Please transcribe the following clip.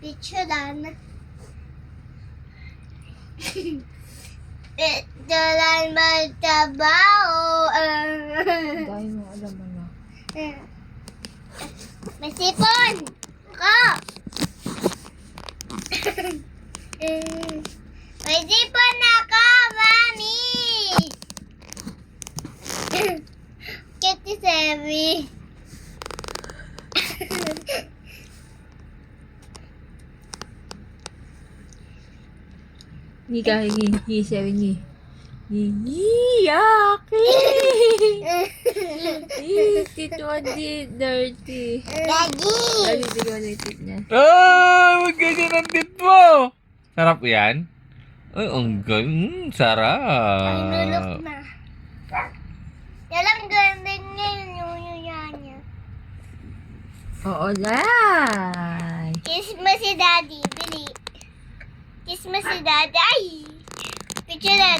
Picturean. Picturean magtrabaho. Dahil mo alam mo na. May sipon! Ko! May sipon ako, Mami! Kitty Sevi. Ni ka, ni, sabi ni. Yaki! Tito Adi, dirty. Daddy! Daddy, tignan mo yung tit niya. Wag ganyan ang tit mo. Sarap yan? Ay, ang galing. Ang lulok Sarap. na. Yalang ganda niya yung yuya niya. Oo, day. Kiss mo si Daddy, Billy. Kiss mo si Daddy. Ay! Picturean.